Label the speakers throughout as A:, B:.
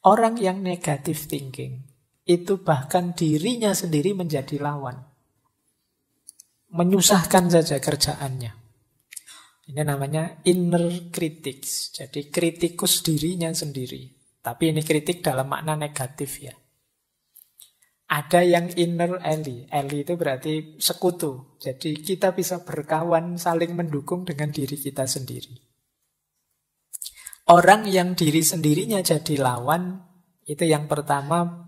A: Orang yang negative thinking itu bahkan dirinya sendiri menjadi lawan. Menyusahkan saja kerjaannya. Ini namanya inner critics. Jadi kritikus dirinya sendiri. Tapi ini kritik dalam makna negatif ya. Ada yang inner ally. Ally itu berarti sekutu. Jadi kita bisa berkawan, saling mendukung dengan diri kita sendiri. Orang yang diri sendirinya jadi lawan, itu yang pertama,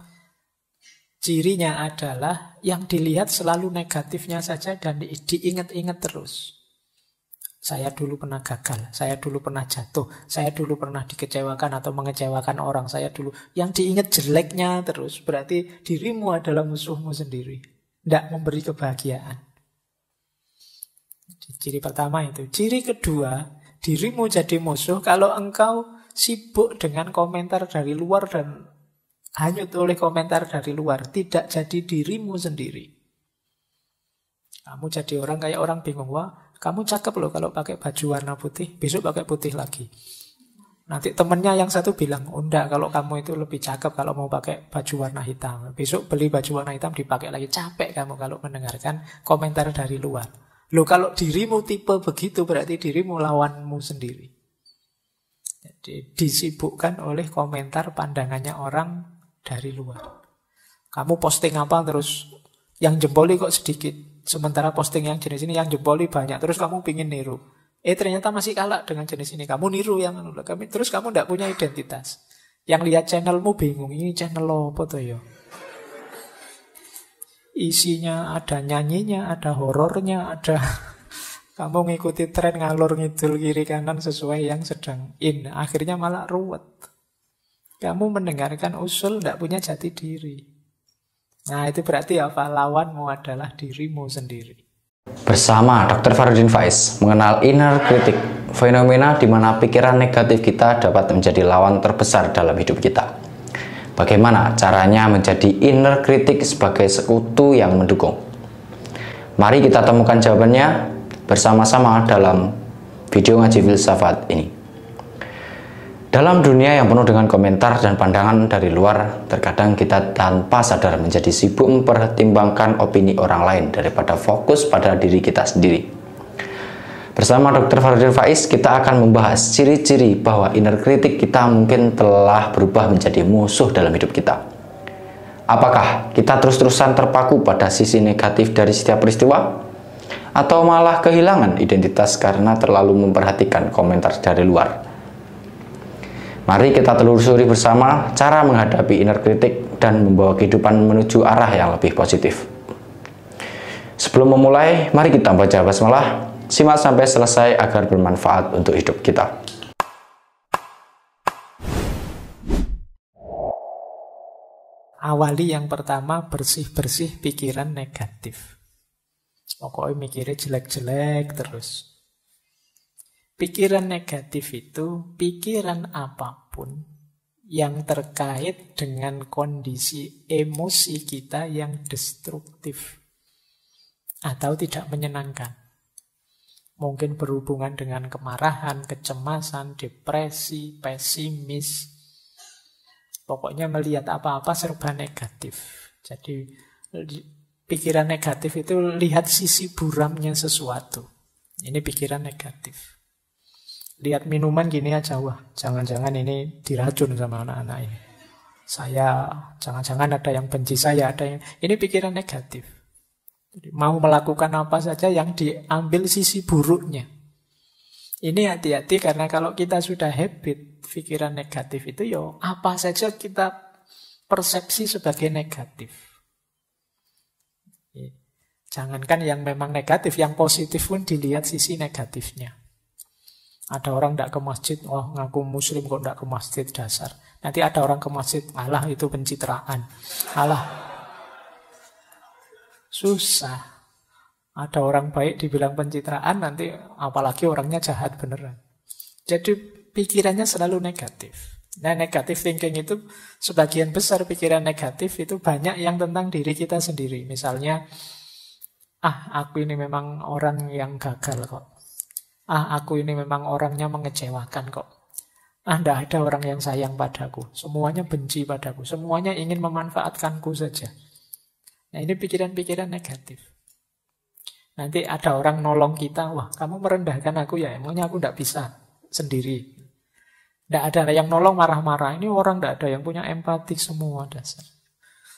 A: cirinya adalah yang dilihat selalu negatifnya saja dan diingat-ingat terus. Saya dulu pernah gagal, saya dulu pernah jatuh, saya dulu pernah dikecewakan atau mengecewakan orang, saya dulu. Yang diingat jeleknya terus, berarti dirimu adalah musuhmu sendiri. Tidak memberi kebahagiaan. Ciri pertama itu. Ciri kedua, dirimu jadi musuh kalau engkau sibuk dengan komentar dari luar dan hanyut oleh komentar dari luar. Tidak jadi dirimu sendiri. Kamu jadi orang kayak orang bingung, wah kamu cakep loh kalau pakai baju warna putih, besok pakai putih lagi. Nanti temennya yang satu bilang, oh enggak, kalau kamu itu lebih cakep kalau mau pakai baju warna hitam. Besok beli baju warna hitam dipakai lagi. Capek kamu kalau mendengarkan komentar dari luar. Loh kalau dirimu tipe begitu berarti dirimu lawanmu sendiri. Jadi disibukkan oleh komentar pandangannya orang dari luar. Kamu posting apa terus yang jempoli kok sedikit. Sementara posting yang jenis ini yang jempoli banyak. Terus kamu pingin niru. Ternyata masih kalah dengan jenis ini. Kamu niru yang terus kamu tidak punya identitas. Yang lihat channelmu bingung. Ini channel apa tuh ya? Isinya ada nyanyinya, ada horornya, ada kamu ngikuti tren ngalor ngidul kiri kanan sesuai yang sedang in. Akhirnya malah ruwet. Kamu mendengarkan usul tidak punya jati diri. Nah itu berarti apa? Lawanmu adalah dirimu sendiri.
B: Bersama Dr. Fahrudin Faiz mengenal inner critic, fenomena di mana pikiran negatif kita dapat menjadi lawan terbesar dalam hidup kita. Bagaimana caranya menjadi inner critic sebagai sekutu yang mendukung? Mari kita temukan jawabannya bersama-sama dalam video ngaji filsafat ini. Dalam dunia yang penuh dengan komentar dan pandangan dari luar, terkadang kita tanpa sadar menjadi sibuk mempertimbangkan opini orang lain daripada fokus pada diri kita sendiri. Bersama Dr. Fahrudin Faiz, kita akan membahas ciri-ciri bahwa inner critic kita mungkin telah berubah menjadi musuh dalam hidup kita. Apakah kita terus-terusan terpaku pada sisi negatif dari setiap peristiwa? Atau malah kehilangan identitas karena terlalu memperhatikan komentar dari luar? Mari kita telusuri bersama cara menghadapi inner critic dan membawa kehidupan menuju arah yang lebih positif. Sebelum memulai, mari kita baca basmalah. Simak sampai selesai agar bermanfaat untuk hidup kita.
A: Awali yang pertama, bersih-bersih pikiran negatif. Pokoknya mikirnya jelek-jelek terus. Pikiran negatif itu pikiran apapun yang terkait dengan kondisi emosi kita yang destruktif atau tidak menyenangkan. Mungkin berhubungan dengan kemarahan, kecemasan, depresi, pesimis. Pokoknya melihat apa-apa serba negatif. Jadi pikiran negatif itu lihat sisi buramnya sesuatu. Ini pikiran negatif. Lihat minuman gini aja, wah jangan-jangan ini diracun sama anak-anak ini. Saya, jangan-jangan ada yang benci saya, ada yang... Ini pikiran negatif. Jadi, mau melakukan apa saja yang diambil sisi buruknya. Ini hati-hati karena kalau kita sudah habit pikiran negatif itu, yo apa saja kita persepsi sebagai negatif. Jangankan yang memang negatif, yang positif pun dilihat sisi negatifnya. Ada orang tidak ke masjid, oh ngaku muslim kok tidak ke masjid, dasar. Nanti ada orang ke masjid, alah itu pencitraan. Alah, susah. Ada orang baik dibilang pencitraan, nanti apalagi orangnya jahat beneran. Jadi pikirannya selalu negatif. Nah negatif thinking itu sebagian besar pikiran negatif itu banyak yang tentang diri kita sendiri. Misalnya, aku ini memang orang yang gagal kok. Aku ini memang orangnya mengecewakan kok. Tidak ada orang yang sayang padaku. Semuanya benci padaku. Semuanya ingin memanfaatkanku saja. Nah, ini pikiran-pikiran negatif. Nanti ada orang nolong kita, wah kamu merendahkan aku ya, emangnya aku tidak bisa sendiri. Tidak ada yang nolong marah-marah. Ini orang tidak ada yang punya empati semua dasar.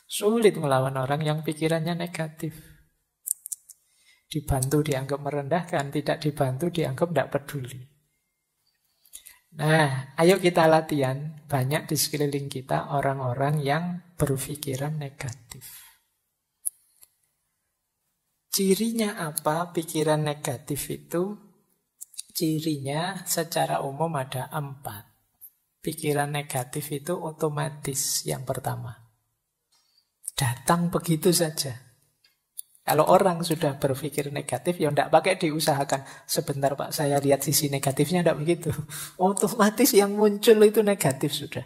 A: Sulit melawan orang yang pikirannya negatif. Dibantu dianggap merendahkan, tidak dibantu dianggap tidak peduli. Nah, ayo kita latihan. Banyak di sekeliling kita orang-orang yang berpikiran negatif. Cirinya apa pikiran negatif itu? Cirinya secara umum ada 4. Pikiran negatif itu otomatis yang pertama. Datang begitu saja. Kalau orang sudah berpikir negatif, ya tidak pakai diusahakan. Sebentar Pak, saya lihat sisi negatifnya, tidak begitu. Otomatis yang muncul itu negatif sudah.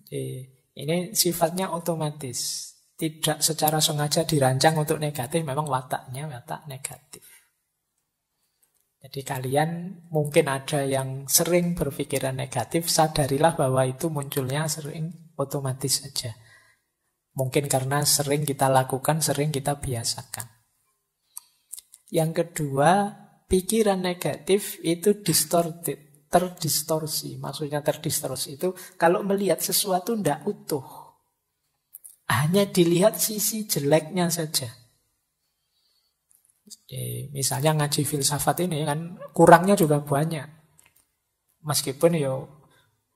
A: Jadi, ini sifatnya otomatis. Tidak secara sengaja dirancang untuk negatif, memang wataknya watak negatif. Jadi kalian mungkin ada yang sering berpikiran negatif, sadarilah bahwa itu munculnya sering otomatis saja. Mungkin karena sering kita lakukan, sering kita biasakan. Yang kedua, pikiran negatif itu distorted, terdistorsi. Maksudnya terdistorsi itu kalau melihat sesuatu tidak utuh. Hanya dilihat sisi jeleknya saja. Misalnya ngaji filsafat ini kan kurangnya juga banyak. Meskipun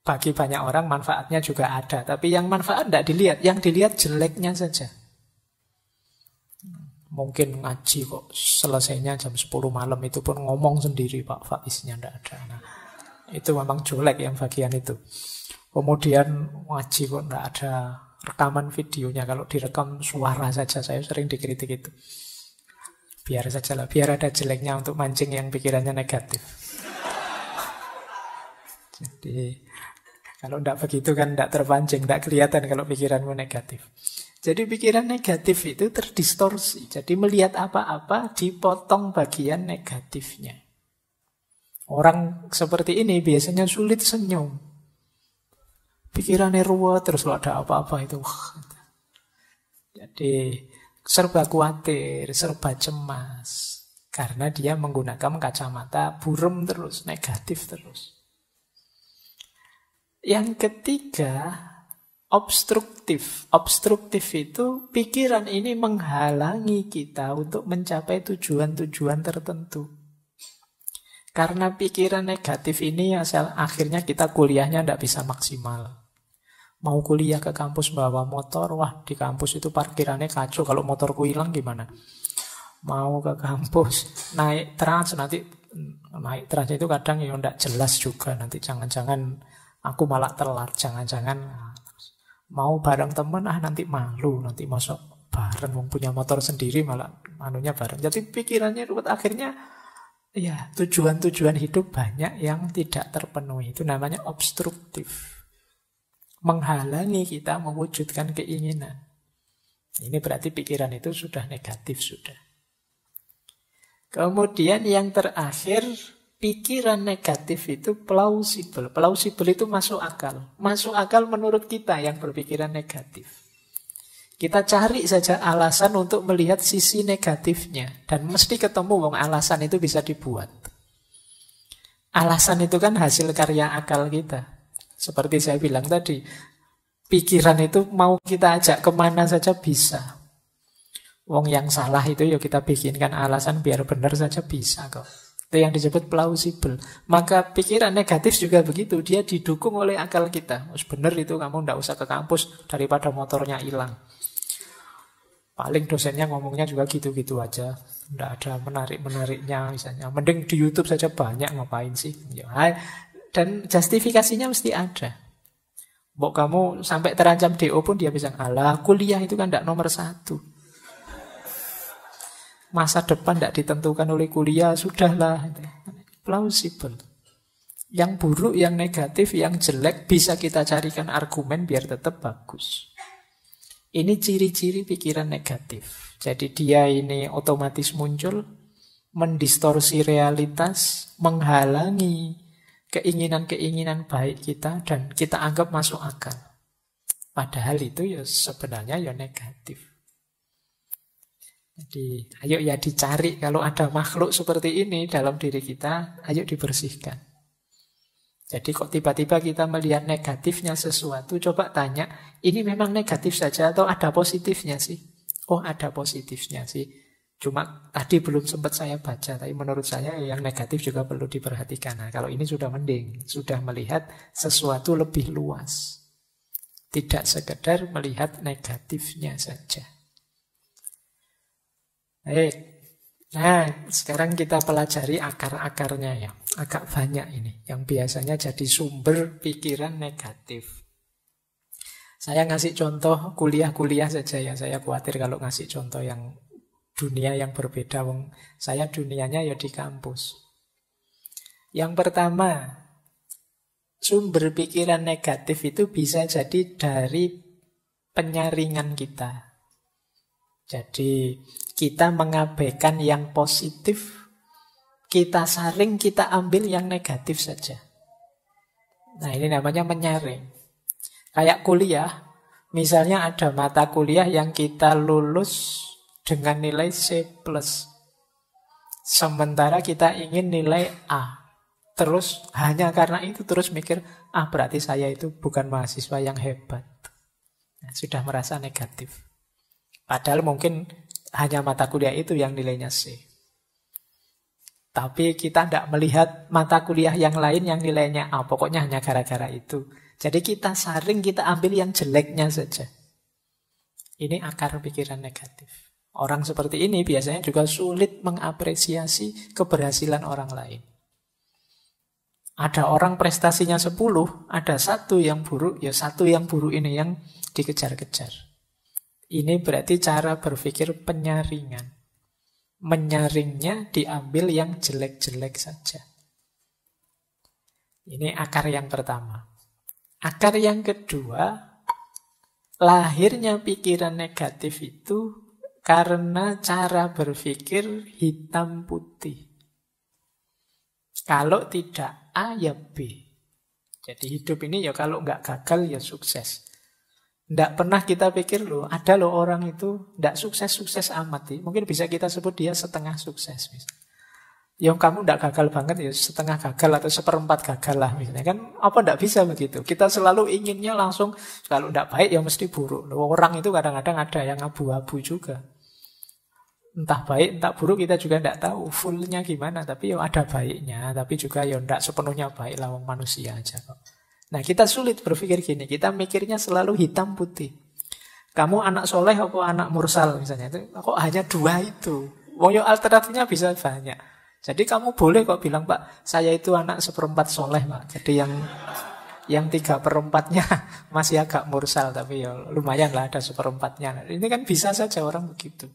A: bagi banyak orang manfaatnya juga ada. Tapi yang manfaat tidak dilihat. Yang dilihat jeleknya saja. Mungkin ngaji kok selesainya jam 10 malam. Itu pun ngomong sendiri Pak Faiznya tidak ada. Nah, itu memang jelek yang bagian itu. Kemudian ngaji kok tidak ada rekaman videonya. Kalau direkam suara saja. Saya sering dikritik itu. Biar saja lah. Biar ada jeleknya untuk mancing yang pikirannya negatif. Jadi kalau tidak begitu kan tidak terpancing, tidak kelihatan kalau pikiranmu negatif. Jadi pikiran negatif itu terdistorsi. Jadi melihat apa-apa dipotong bagian negatifnya. Orang seperti ini biasanya sulit senyum. Pikirannya ruwet terus kalau ada apa-apa itu. Jadi serba khawatir, serba cemas. Karena dia menggunakan kacamata buram terus, negatif terus. Yang ketiga, obstruktif. Obstruktif itu pikiran ini menghalangi kita untuk mencapai tujuan-tujuan tertentu. Karena pikiran negatif ini akhirnya kita kuliahnya tidak bisa maksimal. Mau kuliah ke kampus bawa motor, wah di kampus itu parkirannya kacau. Kalau motorku hilang gimana? Mau ke kampus naik trans, nanti naik trans itu kadang tidak jelas juga. Nanti jangan-jangan aku malah telat, jangan-jangan mau bareng teman, nanti malu, nanti masuk bareng, punya motor sendiri malah manunya bareng. Jadi pikirannya ruwet, akhirnya ya tujuan-tujuan hidup banyak yang tidak terpenuhi. Itu namanya obstruktif. Menghalangi kita mewujudkan keinginan. Ini berarti pikiran itu sudah negatif sudah. Kemudian yang terakhir, pikiran negatif itu plausible. Plausible itu masuk akal. Masuk akal menurut kita yang berpikiran negatif. Kita cari saja alasan untuk melihat sisi negatifnya. Dan mesti ketemu alasan itu bisa dibuat. Alasan itu kan hasil karya akal kita. Seperti saya bilang tadi, pikiran itu mau kita ajak kemana saja bisa. Wong yang salah itu ya kita bikinkan alasan biar benar saja bisa kok. Itu yang disebut plausible. Maka pikiran negatif juga begitu. Dia didukung oleh akal kita. Benar itu, kamu tidak usah ke kampus daripada motornya hilang. Paling dosennya ngomongnya juga gitu-gitu aja. Tidak ada menarik-menariknya misalnya. Mending di YouTube saja banyak, ngapain sih. Dan justifikasinya mesti ada. Mbok kamu sampai terancam DO pun dia bisa, alah kuliah itu kan tidak nomor 1. Masa depan tidak ditentukan oleh kuliah, sudahlah. Plausible. Yang buruk, yang negatif, yang jelek bisa kita carikan argumen biar tetap bagus. Ini ciri-ciri pikiran negatif. Jadi dia ini otomatis muncul, mendistorsi realitas, menghalangi keinginan-keinginan baik kita dan kita anggap masuk akal. Padahal itu ya sebenarnya ya negatif. Jadi ayo ya dicari kalau ada makhluk seperti ini dalam diri kita, ayo dibersihkan. Jadi kok tiba-tiba kita melihat negatifnya sesuatu, coba tanya, ini memang negatif saja atau ada positifnya sih? Oh, ada positifnya sih. Cuma tadi belum sempat saya baca, tapi menurut saya yang negatif juga perlu diperhatikan. Nah, kalau ini sudah mending, sudah melihat sesuatu lebih luas. Tidak sekedar melihat negatifnya saja. Baik. Nah, sekarang kita pelajari akar-akarnya ya. Agak banyak ini, yang biasanya jadi sumber pikiran negatif. Saya ngasih contoh kuliah-kuliah saja ya. Saya khawatir kalau ngasih contoh yang dunia yang berbeda. Saya dunianya ya di kampus. Yang pertama, sumber pikiran negatif itu bisa jadi dari penyaringan kita. Jadi kita mengabaikan yang positif, kita saring, kita ambil yang negatif saja. Nah, ini namanya menyaring. Kayak kuliah, misalnya ada mata kuliah yang kita lulus dengan nilai C+. Sementara kita ingin nilai A. Terus hanya karena itu terus mikir, berarti saya itu bukan mahasiswa yang hebat. Nah, sudah merasa negatif. Padahal mungkin hanya mata kuliah itu yang nilainya C. Tapi kita tidak melihat mata kuliah yang lain yang nilainya A. Pokoknya hanya gara-gara itu. Jadi kita saring, kita ambil yang jeleknya saja. Ini akar pikiran negatif. Orang seperti ini biasanya juga sulit mengapresiasi keberhasilan orang lain. Ada orang prestasinya 10, ada satu yang buruk, ya satu yang buruk ini yang dikejar-kejar. Ini berarti cara berpikir penyaringan. Menyaringnya diambil yang jelek-jelek saja. Ini akar yang pertama. Akar yang kedua, lahirnya pikiran negatif itu karena cara berpikir hitam putih. Kalau tidak A ya B. Jadi hidup ini ya kalau nggak gagal ya sukses. Nggak pernah kita pikir loh, ada loh orang itu nggak sukses-sukses amat. Mungkin bisa kita sebut dia setengah sukses. Yang kamu nggak gagal banget ya setengah gagal atau seperempat gagal lah misalnya. Kan apa nggak bisa begitu. Kita selalu inginnya langsung, kalau nggak baik ya mesti buruk. Loh, orang itu kadang-kadang ada yang abu-abu juga. Entah baik, entah buruk kita juga tidak tahu fullnya gimana. Tapi ya ada baiknya, tapi juga ya tidak sepenuhnya baik lah, manusia aja kok. Nah kita sulit berpikir gini, kita mikirnya selalu hitam putih. Kamu anak soleh apa anak mursal misalnya, itu kok hanya dua itu. Wong alternatifnya bisa banyak. Jadi kamu boleh kok bilang, Pak, saya itu anak seperempat soleh, Pak. Jadi yang 3/4-nya masih agak mursal, tapi ya lumayan lah ada seperempatnya. Ini kan bisa saja orang begitu.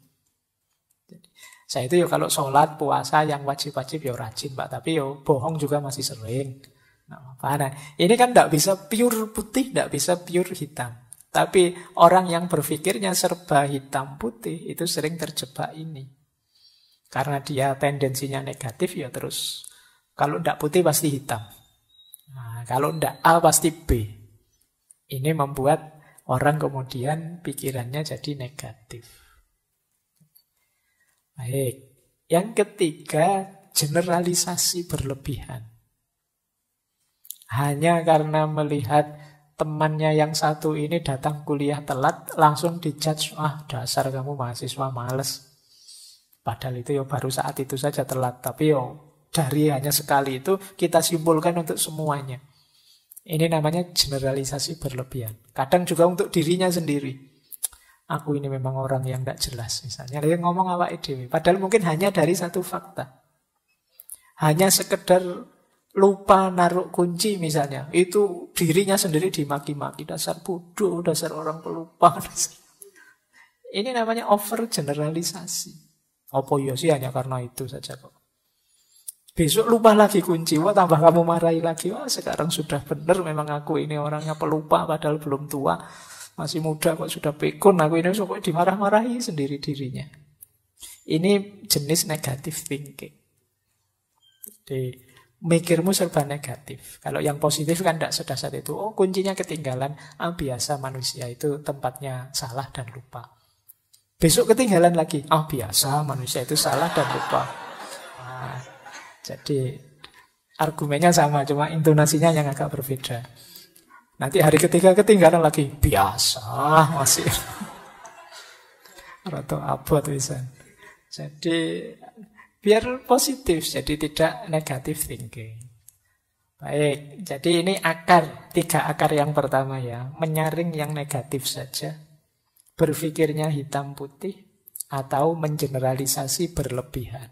A: Saya itu ya kalau sholat, puasa, yang wajib-wajib ya rajin Pak. Tapi ya bohong juga masih sering. Nah, ini kan tidak bisa pure putih, tidak bisa pure hitam. Tapi orang yang berpikirnya serba hitam putih itu sering terjebak ini. Karena dia tendensinya negatif ya terus. Kalau tidak putih pasti hitam. Nah, kalau tidak A pasti B. Ini membuat orang kemudian pikirannya jadi negatif. Baik, yang ketiga generalisasi berlebihan. Hanya karena melihat temannya yang satu ini datang kuliah telat, langsung dijudge, dasar kamu mahasiswa males. Padahal itu ya baru saat itu saja telat, tapi dari hanya sekali itu kita simpulkan untuk semuanya. Ini namanya generalisasi berlebihan. Kadang juga untuk dirinya sendiri. Aku ini memang orang yang tidak jelas misalnya. Dia ngomong apa ide. Padahal mungkin hanya dari satu fakta. Hanya sekedar lupa naruh kunci misalnya. Itu dirinya sendiri dimaki-maki. Dasar bodoh, dasar orang pelupa. Ini namanya over generalisasi. Apa ya sih hanya karena itu saja kok. Besok lupa lagi kunci. Wah tambah kamu marahi lagi. Wah sekarang sudah benar memang aku ini orangnya pelupa padahal belum tua. Masih muda kok sudah pikun, aku ini kok dimarah-marahi sendiri dirinya. Ini jenis negative thinking. Jadi mikirmu serba negatif. Kalau yang positif kan tidak sudah saat itu. Oh, kuncinya ketinggalan. Biasa manusia itu tempatnya salah dan lupa. Besok ketinggalan lagi. Biasa manusia itu salah dan lupa. Jadi argumennya sama, cuma intonasinya yang agak berbeda. Nanti hari ketiga ketinggalan lagi. Biasa masih. Atau abot wisan. Jadi biar positif, jadi tidak negatif thinking. Baik, jadi ini akar, 3 akar yang pertama ya. Menyaring yang negatif saja. Berpikirnya hitam putih. Atau mengeneralisasi berlebihan.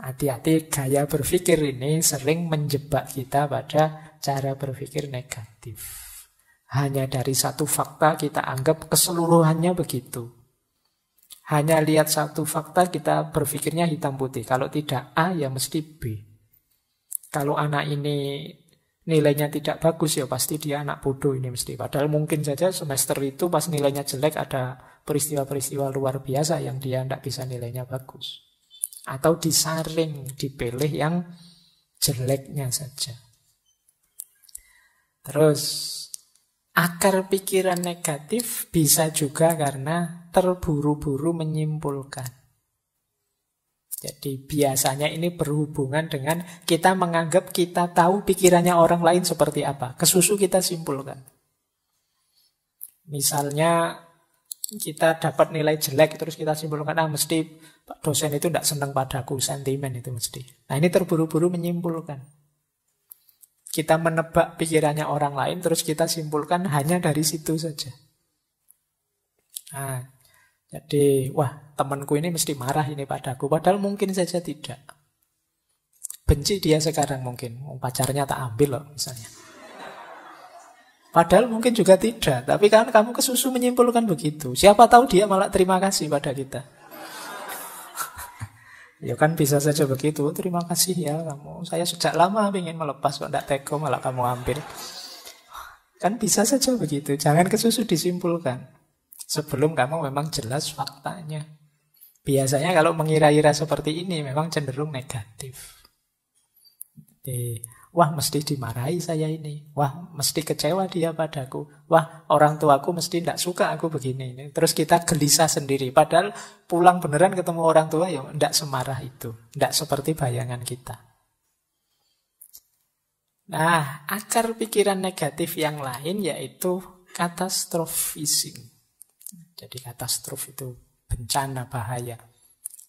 A: Hati-hati, gaya berpikir ini sering menjebak kita pada cara berpikir negatif. Hanya dari satu fakta kita anggap keseluruhannya begitu. Hanya lihat satu fakta kita berpikirnya hitam putih. Kalau tidak A ya mesti B. Kalau anak ini nilainya tidak bagus ya pasti dia anak bodoh ini mesti. Padahal mungkin saja semester itu pas nilainya jelek ada peristiwa-peristiwa luar biasa yang dia tidak bisa nilainya bagus. Atau disaring, dipilih yang jeleknya saja. Terus akar pikiran negatif bisa juga karena terburu-buru menyimpulkan. Jadi biasanya ini berhubungan dengan kita menganggap kita tahu pikirannya orang lain seperti apa. Kesusu kita simpulkan. Misalnya kita dapat nilai jelek terus kita simpulkan, mesti Pak dosen itu tidak senang padaku, sentimen itu mesti. Nah ini terburu-buru menyimpulkan. Kita menebak pikirannya orang lain terus kita simpulkan hanya dari situ saja. Nah, jadi wah temanku ini mesti marah ini padaku, padahal mungkin saja tidak. Benci dia sekarang mungkin, pacarnya tak ambil loh misalnya. Padahal mungkin juga tidak, tapi kan kamu kesusu menyimpulkan begitu. Siapa tahu dia malah terima kasih pada kita. Ya kan bisa saja begitu. Terima kasih ya kamu. Saya sejak lama ingin melepas kok tidak teko malah kamu ambil. Kan bisa saja begitu. Jangan kesusu disimpulkan. Sebelum kamu memang jelas faktanya. Biasanya kalau mengira-ira seperti ini memang cenderung negatif. Wah mesti dimarahi saya ini. Wah mesti kecewa dia padaku. Wah orang tuaku mesti tidak suka aku begini. Terus kita gelisah sendiri. Padahal pulang beneran ketemu orang tua ya tidak semarah itu. Tidak seperti bayangan kita. Nah akar pikiran negatif yang lain yaitu katastrofising. Jadi katastrof itu bencana, bahaya.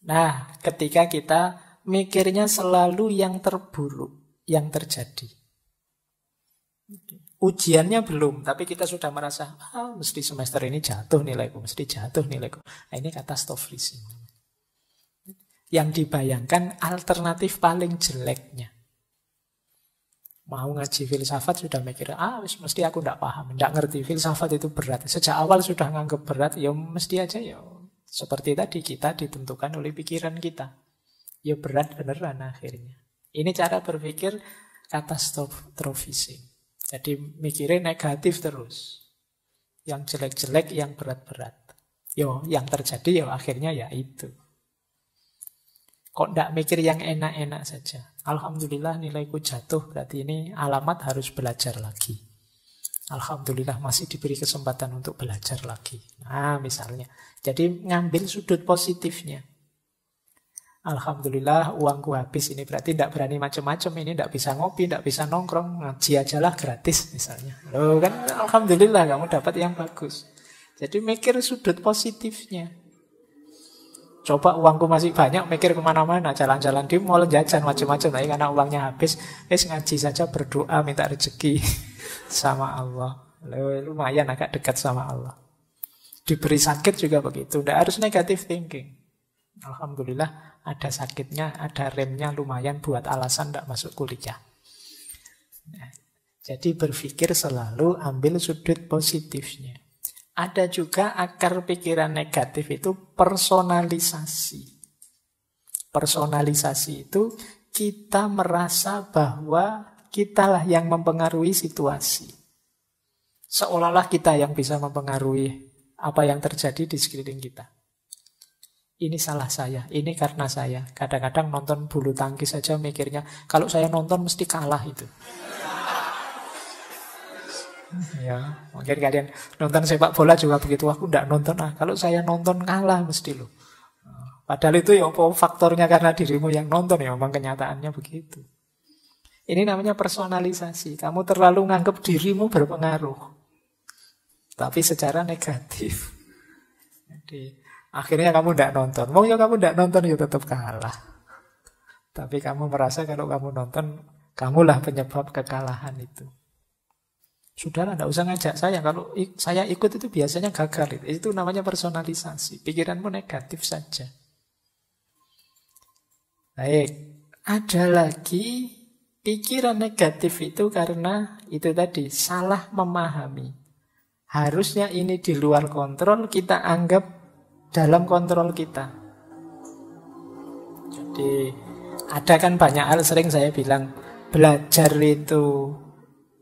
A: Nah ketika kita mikirnya selalu yang terburuk yang terjadi. Ujiannya belum, tapi kita sudah merasa, mesti semester ini jatuh nilaiku, mesti jatuh nilaiku. Nah, ini katastrofisme. Yang dibayangkan alternatif paling jeleknya. Mau ngaji filsafat sudah mikir, mesti aku tidak paham, tidak ngerti, filsafat itu berat. Sejak awal sudah nganggap berat, ya mesti aja ya. Seperti tadi kita ditentukan oleh pikiran kita. Ya berat beneran akhirnya. Ini cara berpikir katastrofising. Jadi mikirin negatif terus. Yang jelek-jelek, yang berat-berat. Yang terjadi akhirnya ya itu. Kok tidak mikir yang enak-enak saja. Alhamdulillah nilaiku jatuh, berarti ini alamat harus belajar lagi. Alhamdulillah masih diberi kesempatan untuk belajar lagi. Nah misalnya. Jadi ngambil sudut positifnya. Alhamdulillah uangku habis, ini berarti tidak berani macam-macam, ini tidak bisa ngopi, tidak bisa nongkrong, ngaji aja lah gratis misalnya. Loh kan alhamdulillah kamu dapat yang bagus. Jadi mikir sudut positifnya. Coba uangku masih banyak, mikir kemana-mana, jalan-jalan di mall, jajan macam-macam. Tapi karena uangnya habis, ngaji saja, berdoa minta rezeki sama Allah. Loh, lumayan agak dekat sama Allah. Diberi sakit juga begitu, tidak harus negative thinking. Alhamdulillah ada sakitnya, ada remnya, lumayan buat alasan tidak masuk kuliah. Nah, jadi berpikir selalu ambil sudut positifnya. Ada juga akar pikiran negatif itu personalisasi. Personalisasi itu kita merasa bahwa kitalah yang mempengaruhi situasi. Seolah-olah kita yang bisa mempengaruhi apa yang terjadi di sekeliling kita. ini salah saya, ini karena saya. Kadang-kadang nonton bulu tangkis saja mikirnya, kalau saya nonton mesti kalah itu. Ya, mungkin kalian nonton sepak bola juga begitu. Aku enggak nonton, kalau saya nonton kalah mesti loh. Padahal itu ya faktornya karena dirimu yang nonton, ya memang kenyataannya begitu. Ini namanya personalisasi. Kamu terlalu nganggap dirimu berpengaruh, tapi secara negatif. Jadi akhirnya kamu tidak nonton. Mau ya kamu tidak nonton ya tetap kalah. Tapi kamu merasa kalau kamu nonton, kamulah penyebab kekalahan itu. Sudahlah, tidak usah ngajak saya. Kalau saya ikut itu biasanya gagal. Itu namanya personalisasi. Pikiranmu negatif saja. Baik. Ada lagi pikiran negatif itu karena itu tadi, salah memahami. Harusnya ini di luar kontrol, kita anggap dalam kontrol kita. Jadi ada kan banyak hal, sering saya bilang, belajar itu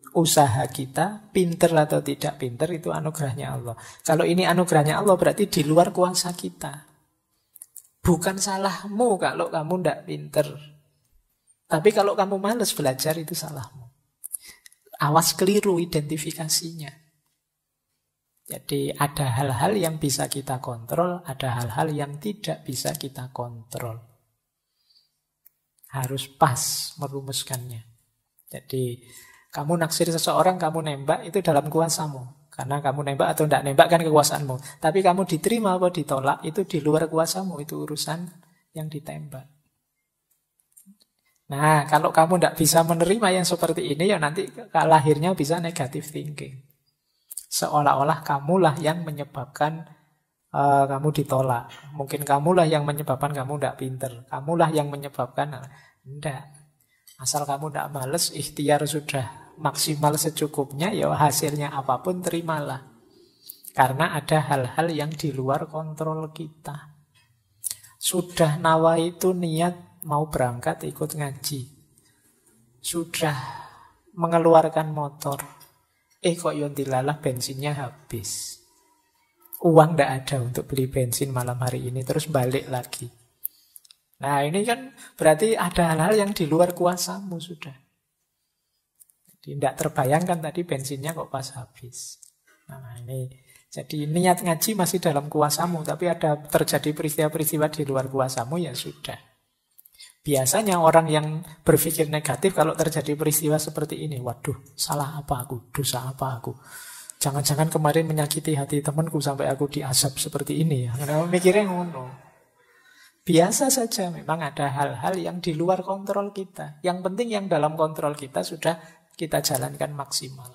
A: usaha kita, pinter atau tidak pinter itu anugerahnya Allah. Kalau ini anugerahnya Allah berarti di luar kuasa kita. Bukan salahmu kalau kamu tidak pinter. Tapi kalau kamu malas belajar itu salahmu. Awas keliru identifikasinya. Jadi ada hal-hal yang bisa kita kontrol, ada hal-hal yang tidak bisa kita kontrol. Harus pas merumuskannya. Jadi kamu naksir seseorang, kamu nembak, itu dalam kuasamu. Karena kamu nembak atau tidak nembak kan kekuasaanmu. Tapi kamu diterima atau ditolak, itu di luar kuasamu. Itu urusan yang ditembak. Nah, kalau kamu tidak bisa menerima yang seperti ini, ya nanti lahirnya bisa negative thinking. Seolah-olah kamulah yang menyebabkan kamu ditolak. Mungkin kamulah yang menyebabkan kamu tidak pinter. Kamulah yang menyebabkan. Tidak. Asal kamu tidak males, ikhtiar sudah maksimal secukupnya, ya hasilnya apapun terimalah. Karena ada hal-hal yang di luar kontrol kita. Sudah nawa itu niat mau berangkat ikut ngaji. Sudah mengeluarkan motor. Kok yontilalah bensinnya habis. Uang tidak ada untuk beli bensin malam hari ini, terus balik lagi. Nah ini kan berarti ada hal-hal yang di luar kuasamu sudah. Jadi tidak terbayangkan tadi bensinnya kok pas habis. Nah ini, jadi niat ngaji masih dalam kuasamu, tapi ada terjadi peristiwa-peristiwa di luar kuasamu, ya sudah. Biasanya orang yang berpikir negatif kalau terjadi peristiwa seperti ini, waduh, salah apa aku, dosa apa aku. Jangan-jangan kemarin menyakiti hati temanku sampai aku diazab seperti ini. Karena mikirnya ngono. Biasa saja, memang ada hal-hal yang di luar kontrol kita. Yang penting yang dalam kontrol kita sudah kita jalankan maksimal.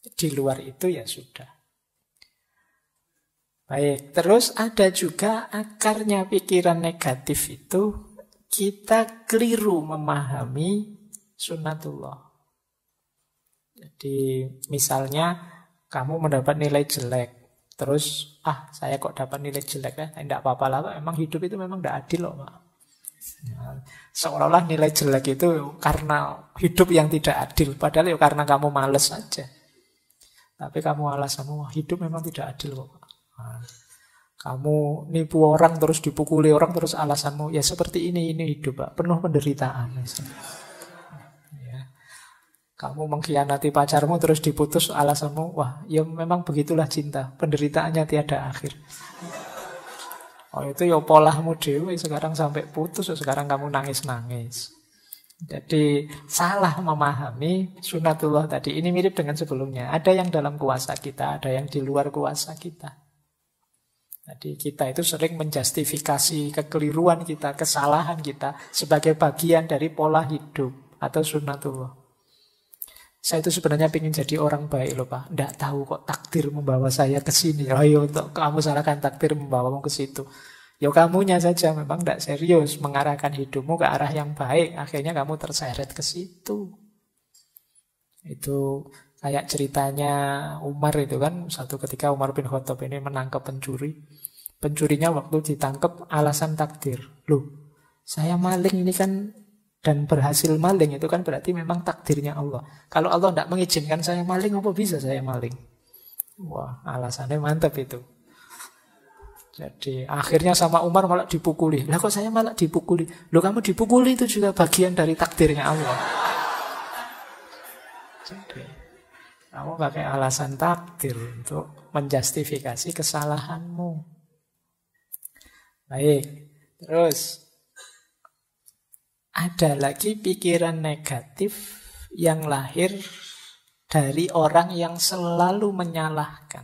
A: Di luar itu ya sudah. Baik, terus ada juga akarnya pikiran negatif itu, kita keliru memahami sunnatullah. Jadi misalnya kamu mendapat nilai jelek. Terus, saya kok dapat nilai jelek ya? Tidak apa-apa lah, Pak. Memang hidup itu memang tidak adil loh, Pak. Seolah-olah nilai jelek itu karena hidup yang tidak adil. Padahal ya karena kamu males saja. Tapi kamu alasanmu, hidup memang tidak adil kok, Pak. Kamu nipu orang, terus dipukuli orang, terus alasanmu, ya seperti ini hidup, Pak. Penuh penderitaan. Kamu mengkhianati pacarmu terus diputus, alasanmu, wah ya memang begitulah cinta, penderitaannya tiada akhir. Oh itu ya polahmu dewe, sekarang sampai putus, sekarang kamu nangis-nangis. Jadi salah memahami sunnatullah tadi. Ini mirip dengan sebelumnya. Ada yang dalam kuasa kita, ada yang di luar kuasa kita. Jadi kita itu sering menjustifikasi kekeliruan kita, kesalahan kita sebagai bagian dari pola hidup atau sunnatullah. Saya itu sebenarnya ingin jadi orang baik loh, Pak. Tidak tahu kok takdir membawa saya ke sini. Ayo untuk kamu salahkan takdir membawamu ke situ. Ya kamunya saja memang tidak serius mengarahkan hidupmu ke arah yang baik. Akhirnya kamu terseret ke situ. Itu kayak ceritanya Umar itu kan. Satu ketika Umar bin Khattab ini menangkap pencuri. Pencurinya waktu ditangkap alasan takdir. Loh, saya maling ini kan dan berhasil maling, itu kan berarti memang takdirnya Allah. Kalau Allah tidak mengizinkan saya maling, apa bisa saya maling? Wah, alasannya mantap itu. Jadi akhirnya sama Umar malah dipukuli. Lah kok saya malah dipukuli? Loh kamu dipukuli itu juga bagian dari takdirnya Allah. Jadi kamu pakai alasan takdir untuk menjustifikasi kesalahanmu. Baik, terus ada lagi pikiran negatif yang lahir dari orang yang selalu menyalahkan,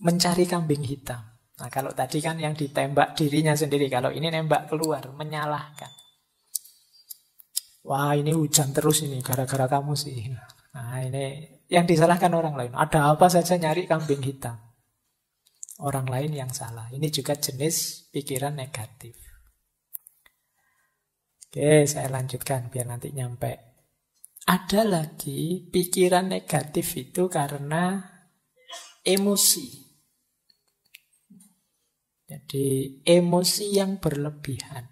A: mencari kambing hitam. Nah kalau tadi kan yang ditembak dirinya sendiri, kalau ini nembak keluar, menyalahkan. Wah ini hujan terus ini, gara-gara kamu sih. Nah ini yang disalahkan orang lain. Ada apa saja nyari kambing hitam. Orang lain yang salah. Ini juga jenis pikiran negatif. Oke, saya lanjutkan biar nanti nyampe. Ada lagi pikiran negatif itu karena emosi. Jadi emosi yang berlebihan.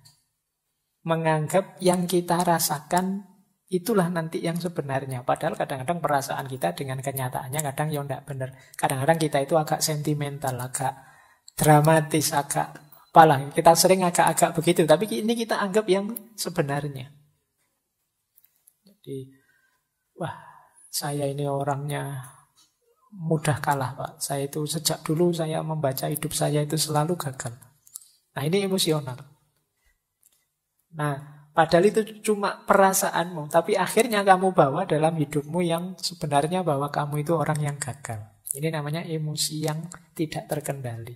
A: Menganggap yang kita rasakan itulah nanti yang sebenarnya. Padahal kadang-kadang perasaan kita dengan kenyataannya kadang ya tidak benar. Kadang-kadang kita itu agak sentimental, agak dramatis, agak apalah. Kita sering agak-agak begitu. Tapi ini kita anggap yang sebenarnya. Jadi wah, saya ini orangnya mudah kalah, Pak. Saya itu sejak dulu saya membaca hidup saya itu selalu gagal. Nah, ini emosional. Nah, padahal itu cuma perasaanmu, tapi akhirnya kamu bawa dalam hidupmu yang sebenarnya bahwa kamu itu orang yang gagal. Ini namanya emosi yang tidak terkendali.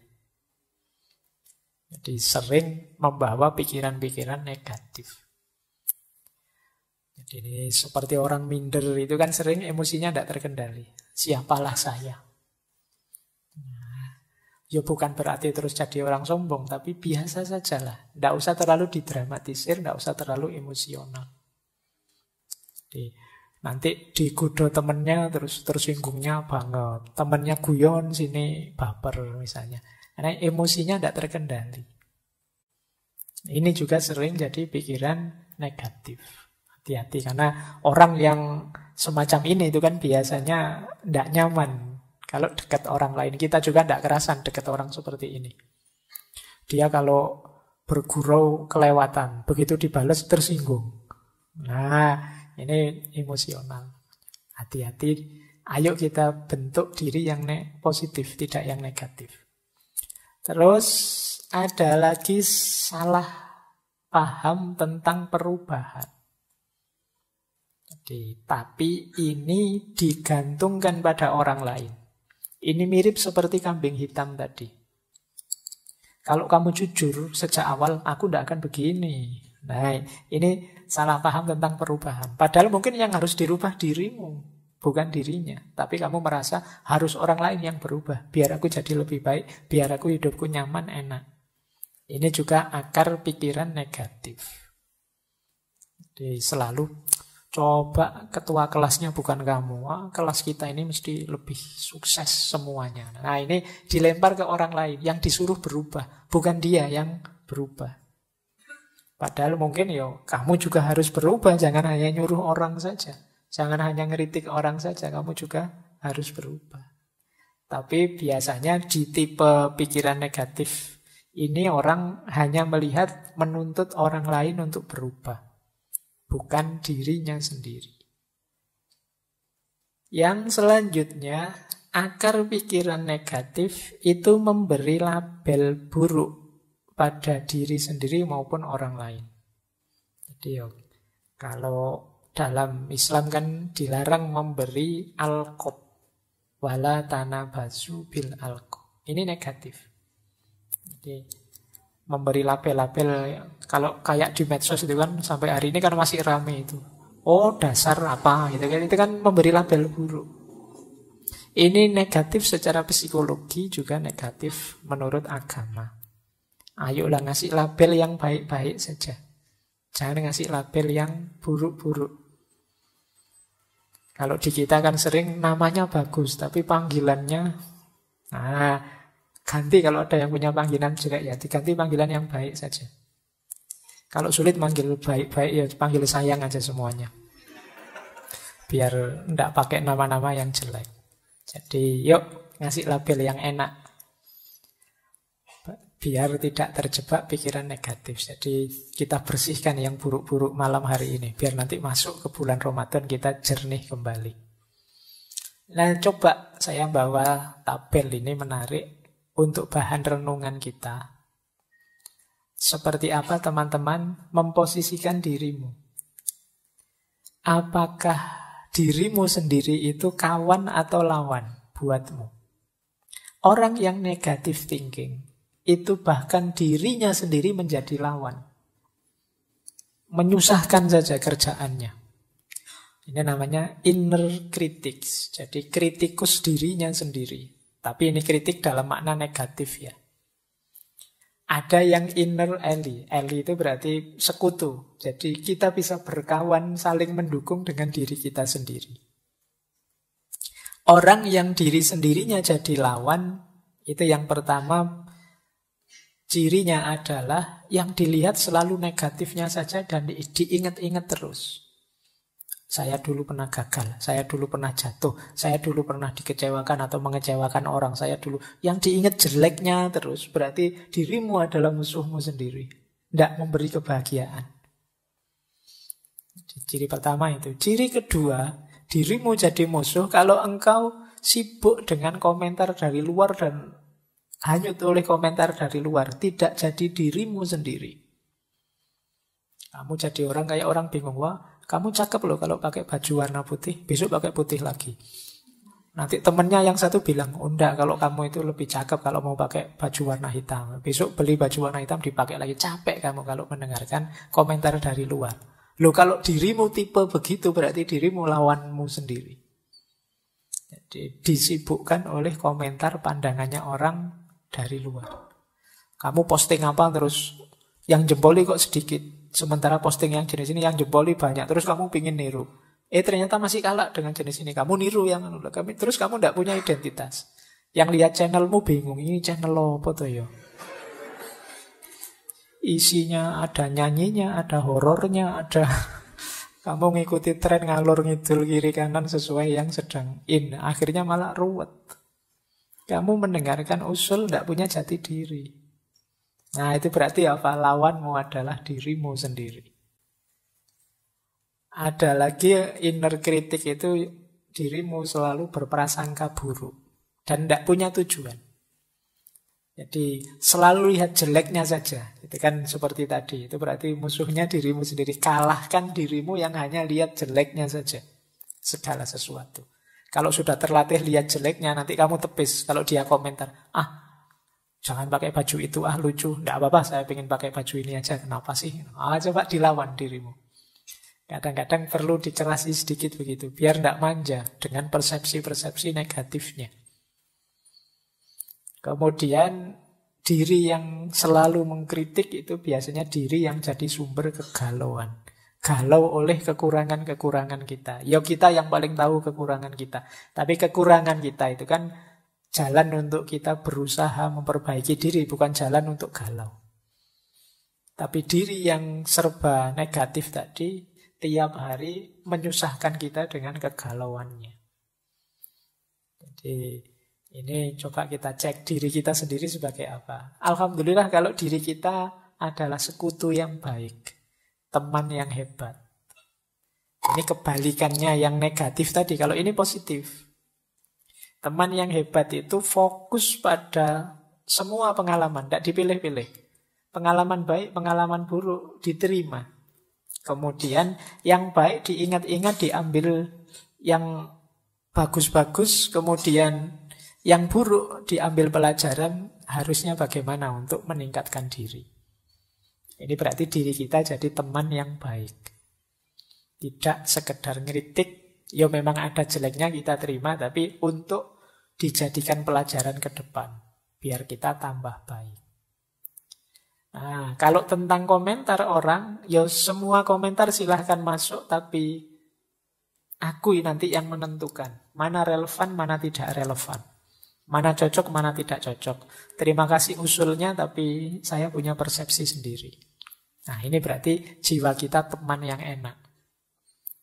A: Jadi sering membawa pikiran-pikiran negatif. Jadi ini seperti orang minder itu kan sering emosinya tidak terkendali. Siapalah saya? Nah, ya bukan berarti terus jadi orang sombong, tapi biasa sajalah. Tidak usah terlalu didramatisir, tidak usah terlalu emosional. Jadi, nanti digoda temennya terus tersinggungnya banget. Temennya guyon sini baper misalnya. Karena emosinya tidak terkendali. Ini juga sering jadi pikiran negatif. Hati-hati karena orang yang semacam ini itu kan biasanya tidak nyaman kalau dekat orang lain. Kita juga tidak kerasan dekat orang seperti ini. Dia kalau bergurau kelewatan, begitu dibalas tersinggung. Nah, ini emosional. Hati-hati, ayo kita bentuk diri yang positif, tidak yang negatif. Terus ada lagi salah paham tentang perubahan. Tapi ini digantungkan pada orang lain. Ini mirip seperti kambing hitam tadi. Kalau kamu jujur sejak awal, aku tidak akan begini. Nah, ini salah paham tentang perubahan. Padahal mungkin yang harus dirubah dirimu, bukan dirinya. Tapi kamu merasa harus orang lain yang berubah. Biar aku jadi lebih baik, biar aku hidupku nyaman, enak. Ini juga akar pikiran negatif. Jadi selalu coba ketua kelasnya bukan kamu. Wah, kelas kita ini mesti lebih sukses semuanya. Nah ini dilempar ke orang lain yang disuruh berubah. Bukan dia yang berubah. Padahal mungkin kamu juga harus berubah. Jangan hanya nyuruh orang saja. Jangan hanya ngeritik orang saja. Kamu juga harus berubah. Tapi biasanya di tipe pikiran negatif ini orang hanya melihat menuntut orang lain untuk berubah. Bukan dirinya sendiri. Yang selanjutnya, akar pikiran negatif itu memberi label buruk pada diri sendiri maupun orang lain. Jadi kalau dalam Islam kan dilarang memberi alqab. Wala tanabazu bil alqab. Ini negatif. Jadi memberi label-label, kalau kayak di medsos itu kan sampai hari ini kan masih rame itu. Oh dasar apa gitu kan, itu kan memberi label buruk. Ini negatif secara psikologi, juga negatif menurut agama. Ayolah ngasih label yang baik-baik saja. Jangan ngasih label yang buruk-buruk. Kalau di kita kan sering namanya bagus, tapi panggilannya ganti. Kalau ada yang punya panggilan jelek ya diganti panggilan yang baik saja. Kalau sulit manggil baik-baik ya panggil sayang aja semuanya. Biar tidak pakai nama-nama yang jelek. Jadi yuk ngasih label yang enak. biar tidak terjebak pikiran negatif. Jadi kita bersihkan yang buruk-buruk malam hari ini, biar nanti masuk ke bulan Ramadan kita jernih kembali. Nah, coba saya bawa tabel ini menarik untuk bahan renungan kita. Seperti apa teman-teman memposisikan dirimu? Apakah dirimu sendiri itu kawan atau lawan buatmu? Orang yang negative thinking itu bahkan dirinya sendiri menjadi lawan. Menyusahkan saja kerjaannya. Ini namanya inner critics. Jadi kritikus dirinya sendiri. Tapi ini kritik dalam makna negatif ya. Ada yang inner ally. Ally itu berarti sekutu. Jadi kita bisa berkawan, saling mendukung dengan diri kita sendiri. Orang yang diri sendirinya jadi lawan, itu yang pertama, cirinya adalah yang dilihat selalu negatifnya saja dan diingat-ingat terus. Saya dulu pernah gagal, saya dulu pernah jatuh, saya dulu pernah dikecewakan atau mengecewakan orang, saya dulu. Yang diingat jeleknya terus, berarti dirimu adalah musuhmu sendiri. Tidak memberi kebahagiaan. Ciri pertama itu. Ciri kedua, dirimu jadi musuh kalau engkau sibuk dengan komentar dari luar dan hanyut oleh komentar dari luar, tidak jadi dirimu sendiri. Kamu jadi orang kayak orang bingung, wah kamu cakep loh kalau pakai baju warna putih, besok pakai putih lagi. Nanti temennya yang satu bilang, oh enggak, kalau kamu itu lebih cakep kalau mau pakai baju warna hitam. Besok beli baju warna hitam dipakai lagi. Capek kamu kalau mendengarkan komentar dari luar. Loh kalau dirimu tipe begitu berarti dirimu lawanmu sendiri. Jadi disibukkan oleh komentar pandangannya orang dari luar. Kamu posting apa terus yang jempoli kok sedikit. Sementara posting yang jenis ini yang jempoli banyak. Terus kamu pingin niru. Ternyata masih kalah dengan jenis ini. Kamu niru yang terus kamu tidak punya identitas. Yang lihat channelmu bingung. Ini channel apa tuh ya? Isinya ada nyanyinya, ada horornya, ada kamu ngikuti tren ngalor ngidul kiri kanan sesuai yang sedang in. Akhirnya malah ruwet. Kamu mendengarkan usul tidak punya jati diri. Nah itu berarti apa? Lawanmu adalah dirimu sendiri. Ada lagi inner critic itu dirimu selalu berprasangka buruk dan tidak punya tujuan. Jadi selalu lihat jeleknya saja. Itu kan seperti tadi. Itu berarti musuhnya dirimu sendiri. Kalahkan dirimu yang hanya lihat jeleknya saja. Segala sesuatu. Kalau sudah terlatih lihat jeleknya, nanti kamu tepis. Kalau dia komentar, jangan pakai baju itu, lucu. Tidak apa-apa, saya ingin pakai baju ini aja. Kenapa sih? Coba dilawan dirimu. Kadang-kadang perlu dicerasi sedikit begitu. Biar tidak manja dengan persepsi-persepsi negatifnya. Kemudian diri yang selalu mengkritik itu biasanya diri yang jadi sumber kegalauan. Galau oleh kekurangan-kekurangan kita. Ya kita yang paling tahu kekurangan kita. Tapi kekurangan kita itu kan jalan untuk kita berusaha memperbaiki diri, bukan jalan untuk galau. Tapi diri yang serba negatif tadi tiap hari menyusahkan kita dengan kegalauannya. Jadi ini coba kita cek diri kita sendiri sebagai apa. Alhamdulillah kalau diri kita adalah sekutu yang baik, teman yang hebat. Ini kebalikannya yang negatif tadi. Kalau ini positif. Teman yang hebat itu fokus pada semua pengalaman, tidak dipilih-pilih. Pengalaman baik, pengalaman buruk diterima. Kemudian yang baik diingat-ingat, diambil yang bagus-bagus, kemudian yang buruk diambil pelajaran, harusnya bagaimana untuk meningkatkan diri. Ini berarti diri kita jadi teman yang baik. Tidak sekedar ngeritik, ya memang ada jeleknya kita terima, tapi untuk dijadikan pelajaran ke depan, biar kita tambah baik. Nah, kalau tentang komentar orang, ya semua komentar silahkan masuk, tapi aku nanti yang menentukan mana relevan, mana tidak relevan. Mana cocok, mana tidak cocok. Terima kasih usulnya, tapi saya punya persepsi sendiri. Nah, ini berarti jiwa kita teman yang enak.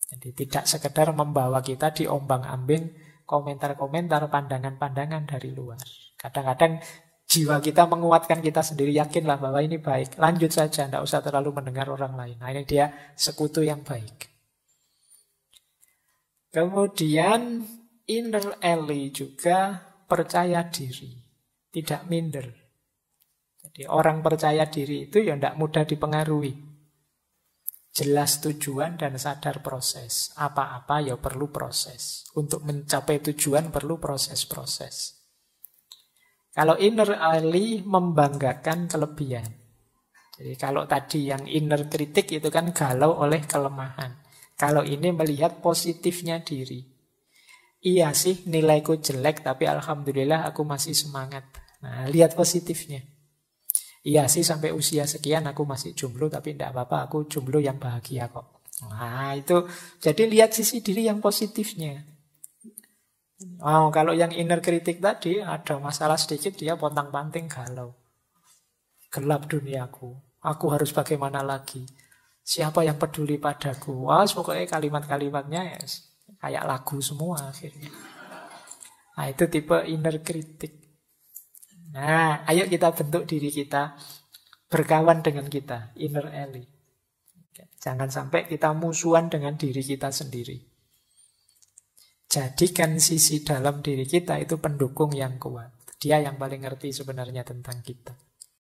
A: Jadi tidak sekedar membawa kita diombang-ambing komentar-komentar, pandangan-pandangan dari luar. Kadang-kadang Jiwa kita menguatkan kita sendiri, yakinlah bahwa ini baik. Lanjut saja, tidak usah terlalu mendengar orang lain. Nah, ini dia sekutu yang baik. Kemudian inner ally juga percaya diri, tidak minder. Jadi orang percaya diri itu ya tidak mudah dipengaruhi. Jelas tujuan dan sadar proses. Apa-apa ya perlu proses. Untuk mencapai tujuan perlu proses-proses. Kalau inner ally membanggakan kelebihan. Jadi kalau tadi yang inner kritik itu kan galau oleh kelemahan. Kalau ini melihat positifnya diri. Iya sih nilaiku jelek tapi alhamdulillah aku masih semangat. Nah, lihat positifnya. Iya sih sampai usia sekian aku masih jomblo tapi tidak apa-apa, aku jomblo yang bahagia kok. Nah itu, jadi lihat sisi diri yang positifnya. Oh, kalau yang inner kritik tadi ada masalah sedikit dia pontang-panting galau. Gelap duniaku, aku harus bagaimana lagi? Siapa yang peduli padaku? Wah, pokoknya kalimat-kalimatnya ya, kayak lagu semua akhirnya. Nah itu tipe inner kritik. Nah, ayo kita bentuk diri kita berkawan dengan kita, inner ally. Jangan sampai kita musuhan dengan diri kita sendiri. Jadikan sisi dalam diri kita itu pendukung yang kuat. Dia yang paling ngerti sebenarnya tentang kita.